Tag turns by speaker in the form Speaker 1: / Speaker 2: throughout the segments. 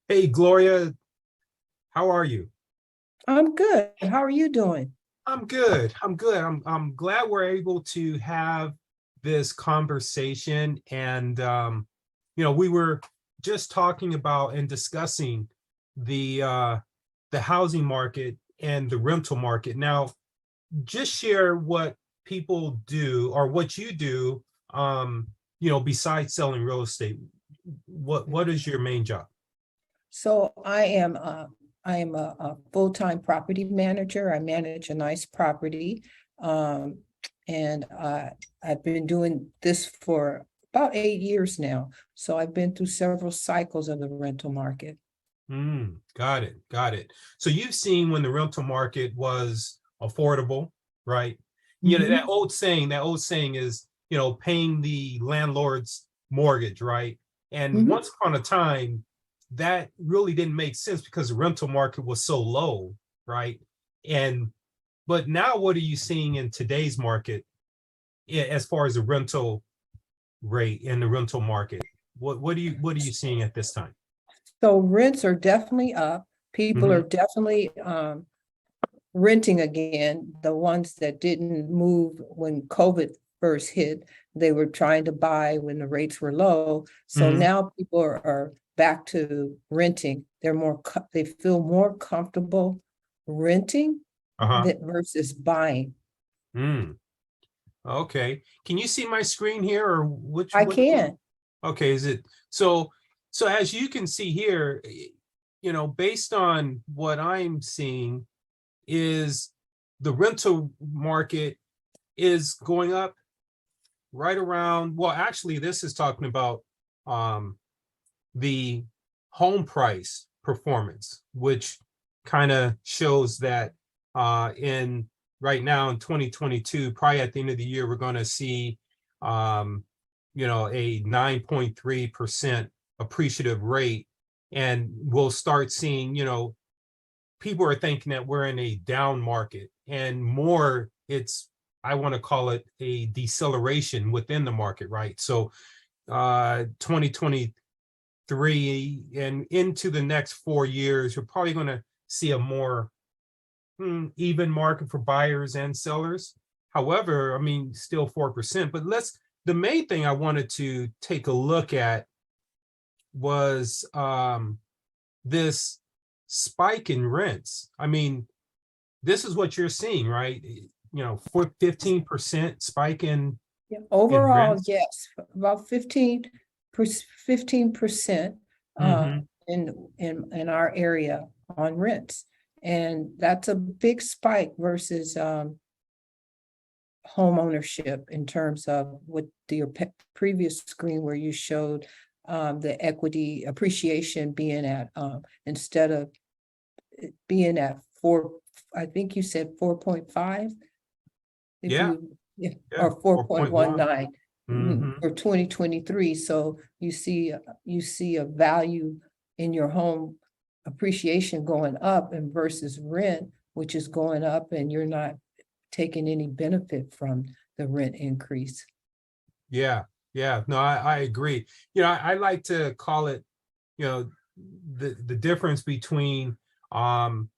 Speaker 1: Hey, Gloria, how are you?
Speaker 2: I'm good. How are you doing?
Speaker 1: I'm good. I'm good. I'm glad we're able to have this conversation. We were just talking about and discussing the housing market and the rental market. Now, just share what people do or what you do, besides selling real estate. What is your main job?
Speaker 2: So I am a full-time property manager. I manage a nice property. Um, and I've been doing this for about 8 years now. So I've been through several cycles of the rental market.
Speaker 1: Got it. Got it. So you've seen when the rental market was affordable, right?
Speaker 2: Mhm.
Speaker 1: That old saying is, paying the landlord's mortgage, right? And
Speaker 2: Mhm.
Speaker 1: once upon a time, that really didn't make sense because the rental market was so low, right? And but now what are you seeing in today's market as far as the rental rate and the rental market? What are you seeing at this time?
Speaker 2: So rents are definitely up. People are
Speaker 1: Hmm.
Speaker 2: definitely renting again. The ones that didn't move when COVID first hit, they were trying to buy when the rates were low. So
Speaker 1: Hmm.
Speaker 2: now people are back to renting. They feel more comfortable renting
Speaker 1: Uh-huh.
Speaker 2: than versus buying.
Speaker 1: Mm. Okay. Can you see my screen here or
Speaker 2: I can.
Speaker 1: okay, is it so as you can see here, based on what I'm seeing is the rental market is going up right around, well, actually this is talking about um the home price performance, which kind of shows that in right now in 2022, probably at the end of the year, we're going to see, um, a 9.3% appreciative rate. And we'll start seeing, people are thinking that we're in a down market and more I want to call it a deceleration within the market, right? So 2020 three and into the next 4 years, you're probably going to see a more even market for buyers and sellers. However, I mean, still 4%. But the main thing I wanted to take a look at was this spike in rents. I mean, this is what you're seeing, right? For 15% spike
Speaker 2: Yeah,
Speaker 1: in
Speaker 2: overall,
Speaker 1: rents.
Speaker 2: yes, about 15%
Speaker 1: Hmm.
Speaker 2: in our area on rents. And that's a big spike versus home ownership in terms of what your previous screen where you showed the equity appreciation being at instead of it being at four, I think you said 4.5 if
Speaker 1: Yeah,
Speaker 2: you yeah,
Speaker 1: yeah,
Speaker 2: or
Speaker 1: 4.1.
Speaker 2: 4.19
Speaker 1: Hmm.
Speaker 2: for 2023. So you see a value in your home appreciation going up and versus rent, which is going up, and you're not taking any benefit from the rent increase.
Speaker 1: Yeah, yeah, no, I agree. I like to call it, you know, the difference between um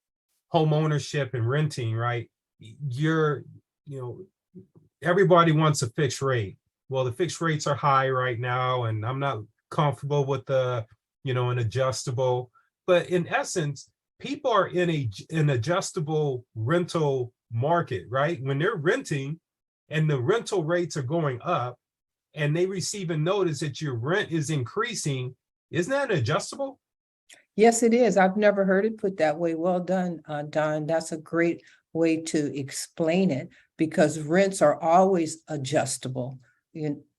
Speaker 1: home ownership and renting, right? You're, you know, everybody wants a fixed rate. Well, the fixed rates are high right now, and I'm not comfortable with an adjustable. But in essence, people are in an adjustable rental market, right? When they're renting and the rental rates are going up and they receive a notice that your rent is increasing, isn't that adjustable?
Speaker 2: Yes, it is. I've never heard it put that way. Well done, Don. That's a great way to explain it because rents are always adjustable.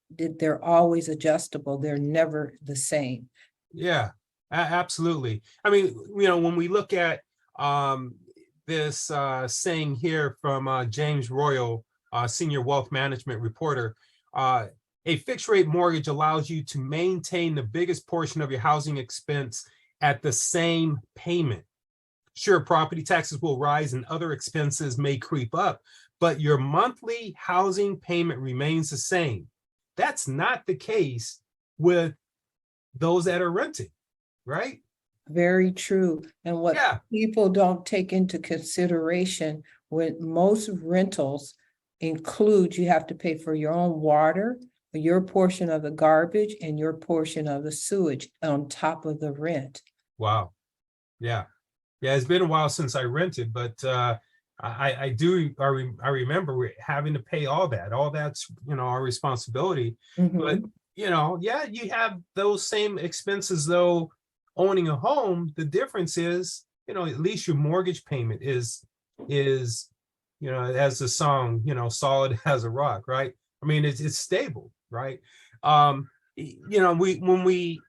Speaker 2: They're always adjustable. They're never the same.
Speaker 1: Yeah, absolutely. I mean, when we look at um, this saying here from James Royal, senior wealth management reporter, uh, a fixed rate mortgage allows you to maintain the biggest portion of your housing expense at the same payment. Sure, property taxes will rise and other expenses may creep up, but your monthly housing payment remains the same. That's not the case with those that are renting, right?
Speaker 2: very true. And what
Speaker 1: Yeah,
Speaker 2: people don't take into consideration when most rentals include, you have to pay for your own water, your portion of the garbage, and your portion of the sewage on top of the rent.
Speaker 1: wow. Yeah. Yeah, it's been a while since I rented, but I do I remember having to pay all that. All that's, our responsibility. But
Speaker 2: Mhm.
Speaker 1: yeah, you have those same expenses though owning a home. The difference is, at least your mortgage payment is, as the song, solid as a rock, right? I mean, it's stable, right? When we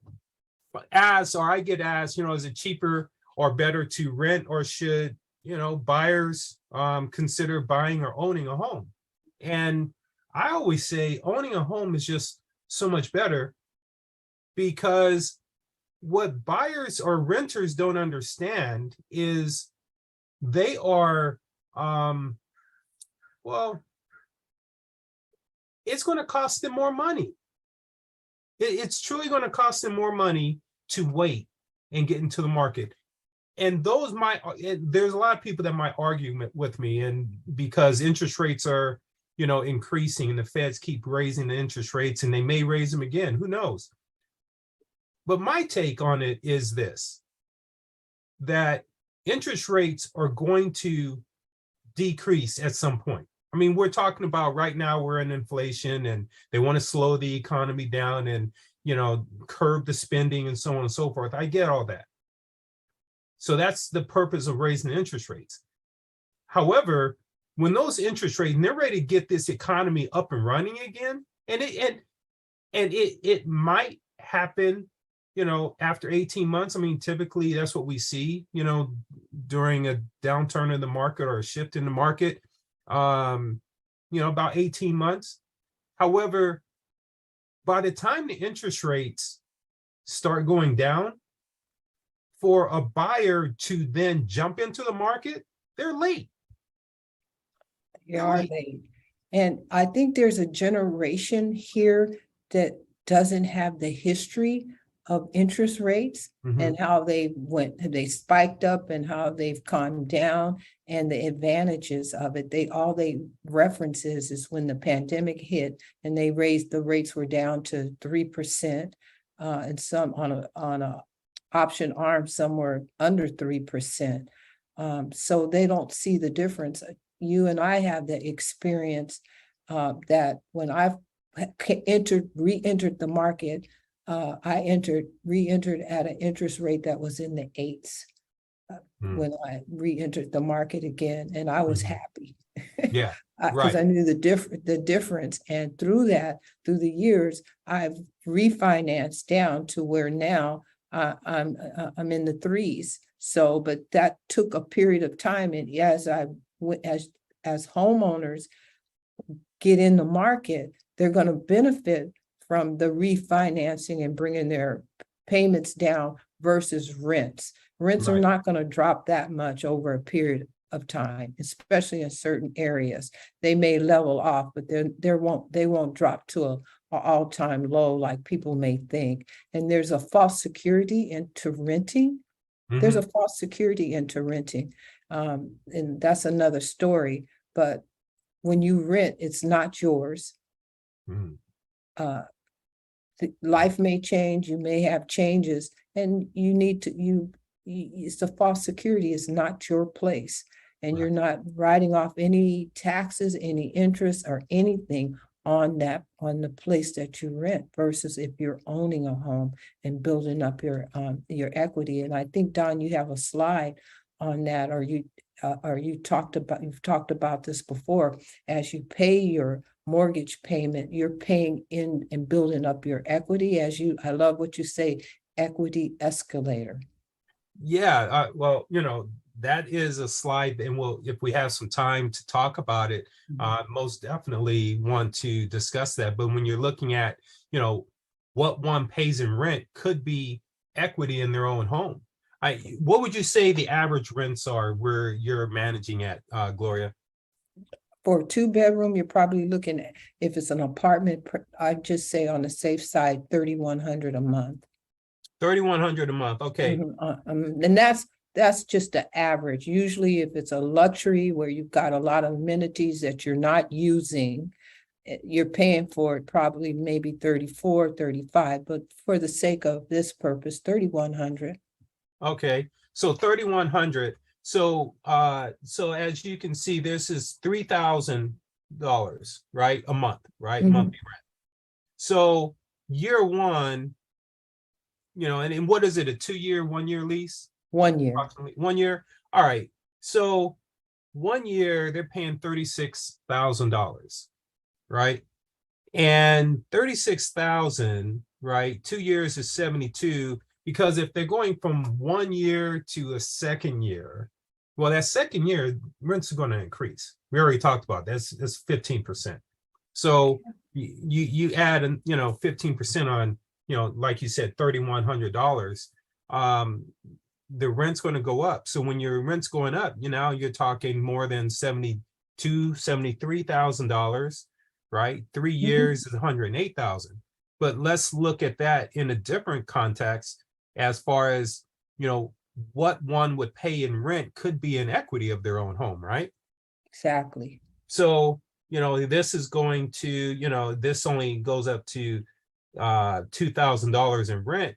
Speaker 1: ask, or I get asked, is it cheaper or better to rent, or should, buyers consider buying or owning a home? And I always say owning a home is just so much better, because what buyers or renters don't understand is they are, well, it's going to cost them more money. It's truly going to cost them more money to wait and get into the market. And there's a lot of people that might argue with me, and because interest rates are, increasing, and the feds keep raising the interest rates, and they may raise them again, who knows? But my take on it is this: that interest rates are going to decrease at some point. I mean, we're talking about right now, we're in inflation, and they want to slow the economy down and, curb the spending and so on and so forth. I get all that. So that's the purpose of raising the interest rates. However, when those interest rates, and they're ready to get this economy up and running again, and it might happen, after 18 months. I mean, typically that's what we see, during a downturn in the market or a shift in the market, about 18 months. However, by the time the interest rates start going down, for a buyer to then jump into the market, they're late.
Speaker 2: They are late. And I think there's a generation here that doesn't have the history of interest rates and how they spiked up and how they've calmed down and the advantages of it. All they references is when the pandemic hit and they raised, the rates were down to 3%, and some on a option arm somewhere under 3%. So they don't see the difference. You and I have the experience that when I've re-entered the market, I re-entered at an interest rate that was in the 8s when I re-entered the market again, and I was happy.
Speaker 1: Yeah,
Speaker 2: Because
Speaker 1: right.
Speaker 2: I knew the difference, and through the years, I've refinanced down to where now I'm in the 3s. So, but that took a period of time, and as homeowners get in the market, they're going to benefit from the refinancing and bringing their payments down versus rents. Rents are not going to drop that much over a period of time, especially in certain areas. They may level off, but they won't drop to an all-time low like people may think. And there's a false security into renting. There's a false security into renting. And that's another story. But when you rent, it's not yours. Life may change, you may have changes, and you need to, it's a false security, is not your place. And you're not writing off any taxes, any interest, or anything on the place that you rent, versus if you're owning a home and building up your equity. And I think, Don, you have a slide on that, or you've talked about this before. As you pay your mortgage payment, you're paying in and building up your equity. I love what you say, equity escalator.
Speaker 1: Yeah, well, that is a slide, and if we have some time to talk about it, most definitely want to discuss that. But when you're looking at, what one pays in rent could be equity in their own home. What would you say the average rents are where you're managing at, Gloria?
Speaker 2: For a 2-bedroom, you're probably looking at, if it's an apartment, I'd just say on the safe side, $3,100 a month.
Speaker 1: 3,100 a month. Okay.
Speaker 2: And that's just the average. Usually if it's a luxury where you've got a lot of amenities that you're not using, you're paying for it probably maybe 34, 35, but for the sake of this purpose, 3,100.
Speaker 1: Okay. So 3,100. So so as you can see, this is $3,000, right? A month, right?
Speaker 2: Mhm.
Speaker 1: Monthly rent. So year one, and what is it, a 2-year, 1-year lease?
Speaker 2: 1 year.
Speaker 1: Approximately 1 year. All right. So 1 year, they're paying $36,000, right? And 36,000, right? 2 years is 72, because if they're going from 1 year to a second year, well, that second year, rents are going to increase. We already talked about that's 15%. So you add 15% on, like you said, $3,100. The rent's going to go up. So when your rent's going up, you're talking more than $73,000, right? 3 years is 108,000. But let's look at that in a different context, as far as, what one would pay in rent could be in equity of their own home, right?
Speaker 2: Exactly.
Speaker 1: So, this is going to, this only goes up to $2,000 in rent.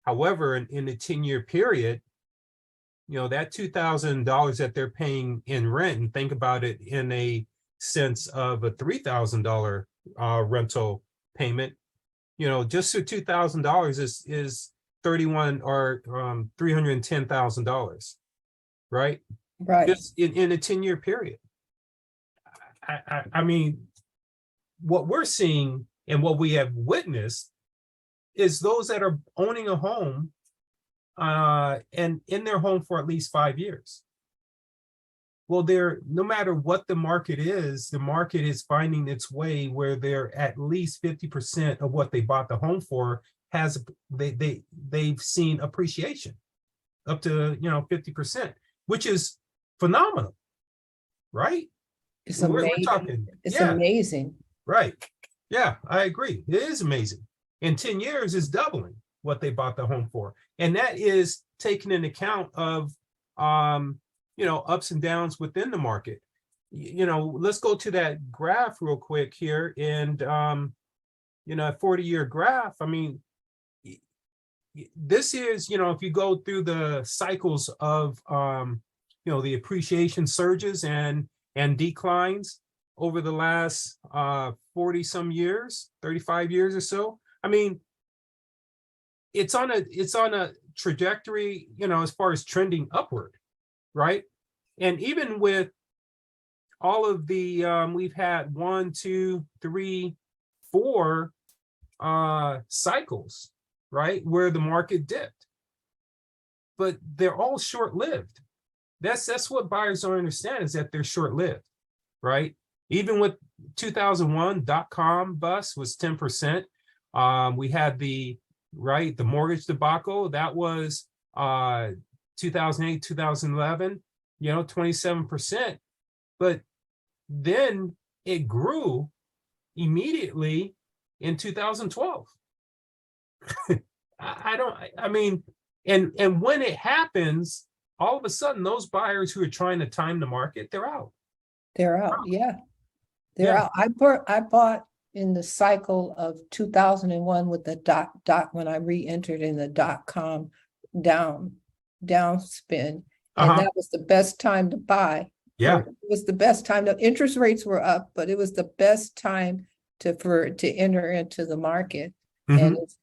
Speaker 1: However, in a 10-year period, that $2,000 that they're paying in rent, and think about it in a sense of a $3,000 rental payment, just the $2,000 is 31 or $310,000, right?
Speaker 2: Right.
Speaker 1: Just in a 10-year period. I mean, what we're seeing and what we have witnessed is those that are owning a home and in their home for at least 5 years. Well, no matter what the market is finding its way where they're at least 50% of what they bought the home for they've seen appreciation up to 50%, which is phenomenal, right?
Speaker 2: It's
Speaker 1: We're
Speaker 2: amazing.
Speaker 1: talking,
Speaker 2: It's
Speaker 1: yeah,
Speaker 2: amazing.
Speaker 1: right. Yeah, I agree. It is amazing. In 10 years is doubling what they bought the home for. And that is taking into account of ups and downs within the market. Let's go to that graph real quick here. And a 40-year graph, I mean, this is, if you go through the cycles of the appreciation surges and declines over the last 40 some years, 35 years or so. I mean, it's on a trajectory, as far as trending upward, right? And even with all of the we've had 1, 2, 3, 4 cycles, right, where the market dipped, but they're all short-lived. That's what buyers don't understand, is that they're short-lived, right? Even with 2001 .com bust was 10%. We had the mortgage debacle, that was 2008, 2011, 27%. But then it grew immediately in 2012. I mean, and when it happens, all of a sudden those buyers who are trying to time the market, they're out.
Speaker 2: They're out. Yeah. They're
Speaker 1: Yeah.
Speaker 2: out. I bought in the cycle of 2001 with the dot when I re-entered in the .com down spin. And that was the best time to buy.
Speaker 1: Yeah.
Speaker 2: It was the best time. The interest rates were up, but it was the best time to enter into the market. And it's,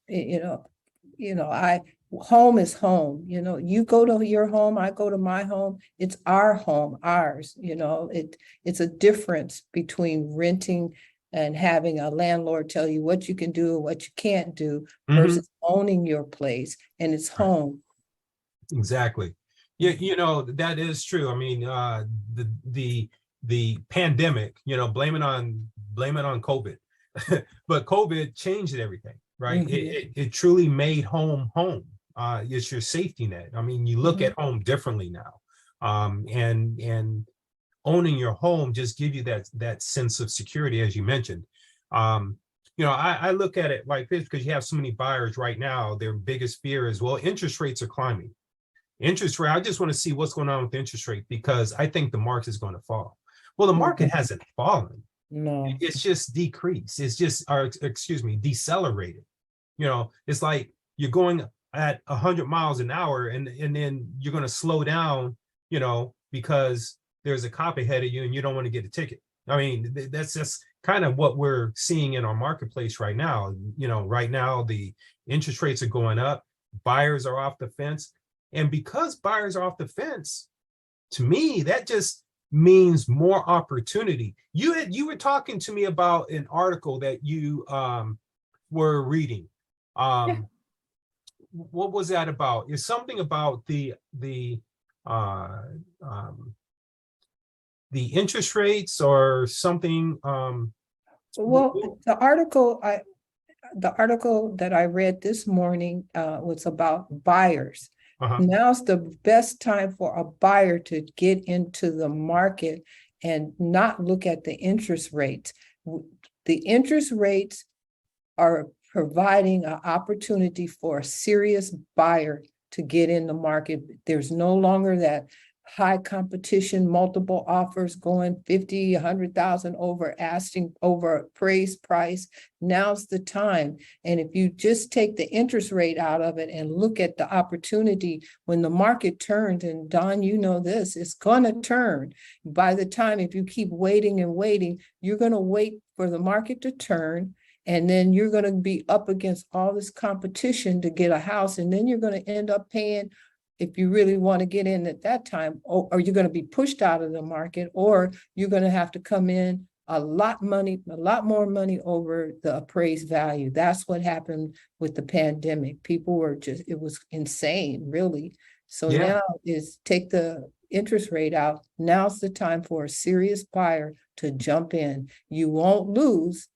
Speaker 2: home is home. You go to your home, I go to my home. It's our home, ours. It's a difference between renting and having a landlord tell you what you can do and what you can't do versus owning your place and it's home.
Speaker 1: Exactly. Yeah, that is true. I mean, the pandemic, blame it on COVID, but COVID changed everything, right? It truly made home. It's your safety net. I mean, you look at home differently now, and owning your home just give you that sense of security, as you mentioned. I look at it like this because you have so many buyers right now. Their biggest fear is, well, interest rates are climbing. Interest rate, I just want to see what's going on with interest rate because I think the market is going to fall. Well, the market hasn't fallen.
Speaker 2: No.
Speaker 1: It's just decreased. It's just, or excuse me, decelerated. It's like you're going at 100 miles an hour and then you're going to slow down, because there's a cop ahead of you and you don't want to get a ticket. I mean, that's just kind of what we're seeing in our marketplace right now. Right now the interest rates are going up, buyers are off the fence. And because buyers are off the fence, to me, that just means more opportunity. You were talking to me about an article that you were reading.
Speaker 2: Yeah.
Speaker 1: What was that about? It's something about uh, um, the interest rates or something.
Speaker 2: Well, the article that I read this morning was about buyers.
Speaker 1: Uh-huh.
Speaker 2: Now's the best time for a buyer to get into the market and not look at the interest rates. The interest rates are providing an opportunity for a serious buyer to get in the market. There's no longer that high competition, multiple offers going 50, 100,000 over asking, over appraised price. Now's the time. And if you just take the interest rate out of it and look at the opportunity when the market turns, and Don, you know this, it's gonna turn. By the time, if you keep waiting and waiting, you're gonna wait for the market to turn. And then you're going to be up against all this competition to get a house. And then you're going to end up paying, if you really want to get in at that time, or you're going to be pushed out of the market, or you're going to have to come in a lot more money over the appraised value. That's what happened with the pandemic. People were it was insane, really. So
Speaker 1: Yeah.
Speaker 2: now is take the interest rate out. Now's the time for a serious buyer to jump in. You won't lose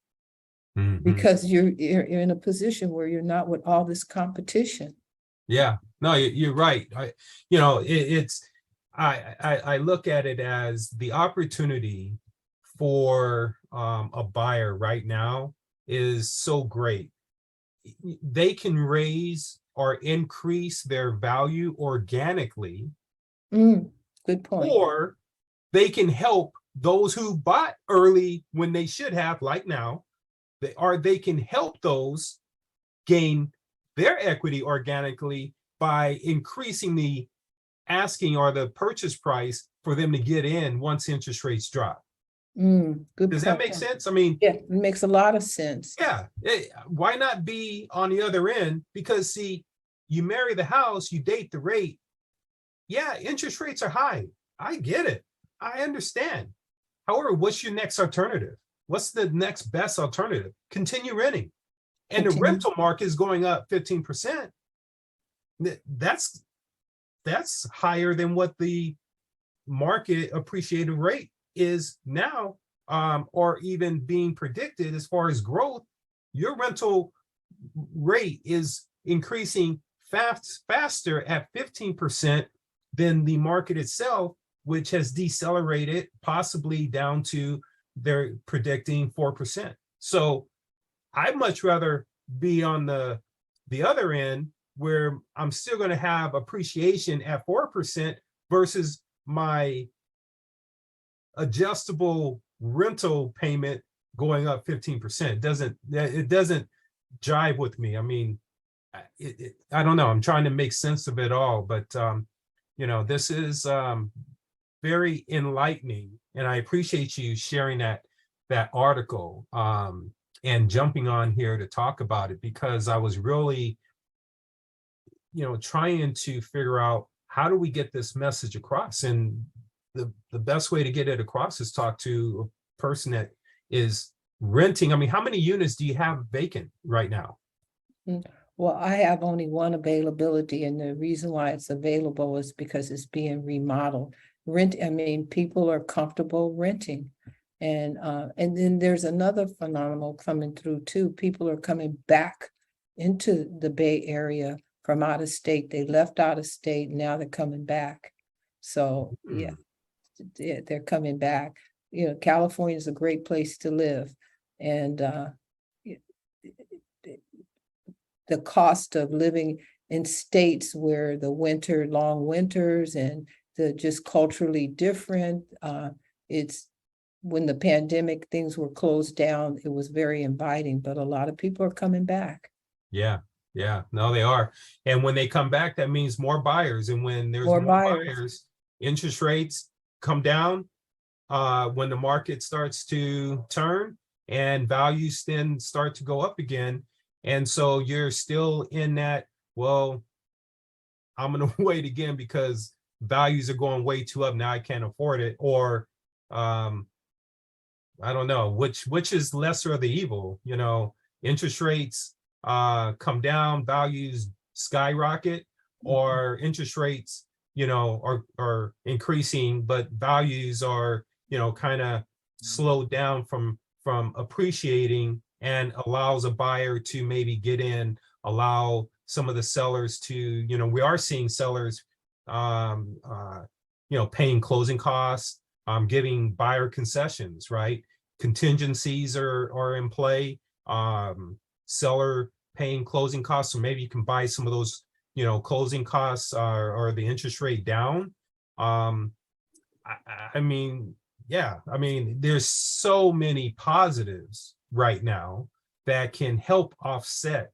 Speaker 2: because you're in a position where you're not with all this competition.
Speaker 1: Yeah, no, you're right. I look at it as the opportunity for a buyer right now is so great. They can raise or increase their value organically,
Speaker 2: Good point.
Speaker 1: or they can help those who bought early when they should have, like now, they can help those gain their equity organically by increasing the asking or the purchase price for them to get in once interest rates drop.
Speaker 2: Good
Speaker 1: Does that
Speaker 2: point.
Speaker 1: make sense? I mean,
Speaker 2: Yeah, it makes a lot of sense.
Speaker 1: yeah, why not be on the other end? Because see, you marry the house, you date the rate. Yeah, interest rates are high. I get it. I understand. However, what's your next alternative? What's the next best alternative? Continue renting. And the rental market is going up 15%. That's higher than what the market appreciated rate is now, or even being predicted as far as growth. Your rental rate is increasing faster at 15% than the market itself, which has decelerated possibly down to they're predicting 4%. So I'd much rather be on the other end where I'm still going to have appreciation at 4% versus my adjustable rental payment going up 15%. It doesn't jive with me. I mean, I don't know. I'm trying to make sense of it all, but this is very enlightening, and I appreciate you sharing that article and jumping on here to talk about it, because I was really trying to figure out how do we get this message across, and the best way to get it across is talk to a person that is renting. I mean, how many units do you have vacant right now?
Speaker 2: Well, I have only one availability, and the reason why it's available is because it's being remodeled. People are comfortable renting. And then there's another phenomenon coming through too. People are coming back into the Bay Area from out of state. They left out of state, now they're coming back. So yeah, they're coming back. California is a great place to live. And the cost of living in states where the long winters and the just culturally different. It's when the pandemic, things were closed down, it was very inviting, but a lot of people are coming back.
Speaker 1: Yeah, yeah, no, they are. And when they come back, that means more buyers. And when there's
Speaker 2: More
Speaker 1: more
Speaker 2: buyers.
Speaker 1: buyers, interest rates come down. When the market starts to turn and values then start to go up again. And so you're still in that, well, I'm going to wait again because values are going way too up. Now I can't afford it. Or I don't know which is lesser of the evil, interest rates come down, values skyrocket, or interest rates, are increasing, but values are, kind of slowed down from appreciating, and allows a buyer to maybe get in, allow some of the sellers to, we are seeing sellers paying closing costs, giving buyer concessions, right? Contingencies are in play, seller paying closing costs, so maybe you can buy some of those, closing costs or the interest rate down. I mean, yeah, I mean, there's so many positives right now that can help offset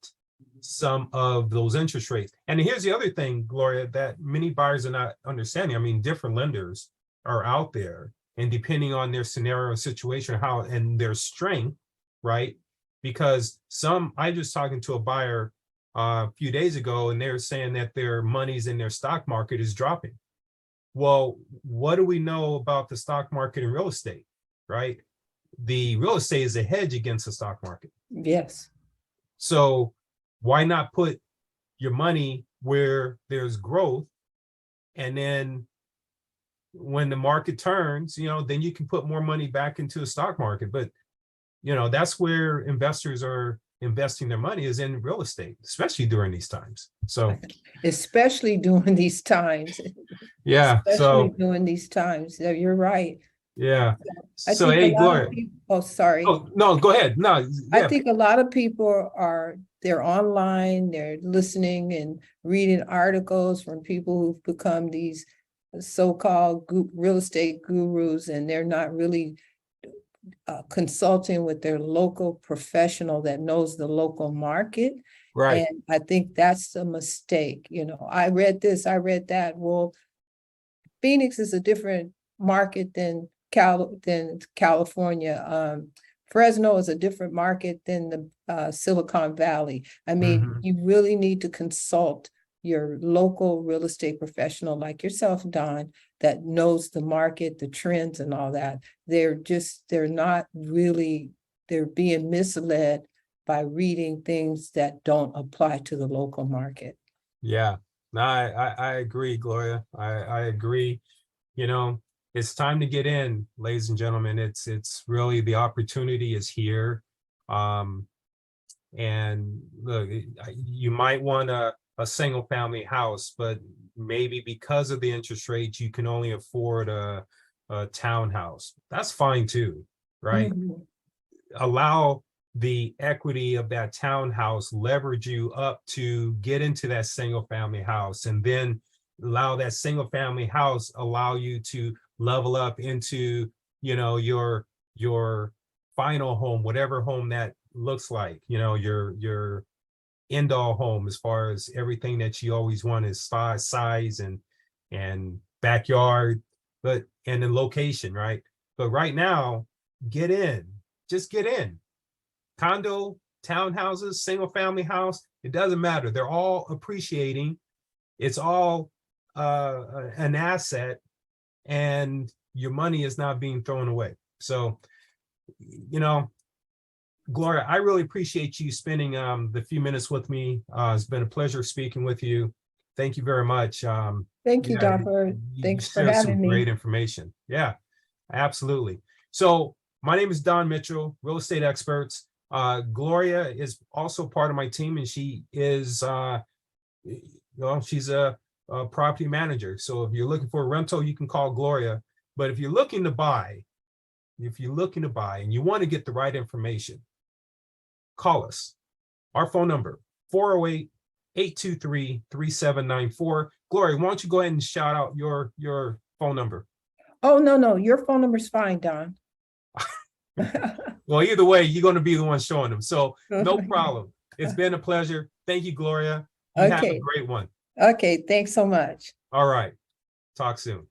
Speaker 1: some of those interest rates. And here's the other thing, Gloria, that many buyers are not understanding. I mean, different lenders are out there, and depending on their scenario, situation, how and their strength, right? Because I just talking to a buyer a few days ago, and they're saying that their money's in their stock market is dropping. Well, what do we know about the stock market and real estate, right? The real estate is a hedge against the stock market.
Speaker 2: Yes.
Speaker 1: So why not put your money where there's growth, and then when the market turns, then you can put more money back into the stock market. But that's where investors are investing their money, is in real estate, especially during these times. So
Speaker 2: especially during these times.
Speaker 1: Yeah.
Speaker 2: Especially
Speaker 1: So
Speaker 2: during these times. Yeah, you're right.
Speaker 1: yeah.
Speaker 2: I
Speaker 1: So
Speaker 2: think a
Speaker 1: hey,
Speaker 2: lot
Speaker 1: Gloria.
Speaker 2: of people, oh, sorry.
Speaker 1: Oh no, go ahead. No,
Speaker 2: I
Speaker 1: yeah.
Speaker 2: think a lot of people they're online, they're listening and reading articles from people who've become these so-called real estate gurus, and they're not really consulting with their local professional that knows the local market.
Speaker 1: Right.
Speaker 2: And I think that's a mistake. I read this, I read that. Well, Phoenix is a different market than California. Fresno is a different market than the Silicon Valley. I mean, you really need to consult your local real estate professional like yourself, Don, that knows the market, the trends and all that. They're being misled by reading things that don't apply to the local market.
Speaker 1: Yeah. No, I agree, Gloria. I agree. It's time to get in, ladies and gentlemen. It's really, the opportunity is here. And look, you might want a single family house, but maybe because of the interest rates, you can only afford a townhouse. That's fine too, right? Allow the equity of that townhouse leverage you up to get into that single family house, and then allow that single family house allow you to level up into your final home, whatever home that looks like, your end-all home, as far as everything that you always want is size and backyard, and then location, right? But right now, get in, just get in. Condo, townhouses, single family house, it doesn't matter. They're all appreciating. It's all an asset, and your money is not being thrown away. So, Gloria, I really appreciate you spending the few minutes with me. It's been a pleasure speaking with you. Thank you very much.
Speaker 2: Thank you, Doctor. Thanks for
Speaker 1: shared some
Speaker 2: having me.
Speaker 1: great information. Yeah, absolutely. So my name is Don Mitchell, real estate experts. Gloria is also part of my team, and she is, she's a property manager. So if you're looking for a rental, you can call Gloria. But if you're looking to buy, and you want to get the right information, call us. Our phone number, 408-823-3794. Gloria, why don't you go ahead and shout out your phone number?
Speaker 2: Oh, no, your phone number's fine, Don.
Speaker 1: Well, either way, you're going to be the one showing them. So no problem. It's been a pleasure. Thank you, Gloria. You have a
Speaker 2: Okay,
Speaker 1: great one.
Speaker 2: okay, thanks so much.
Speaker 1: All right. Talk soon.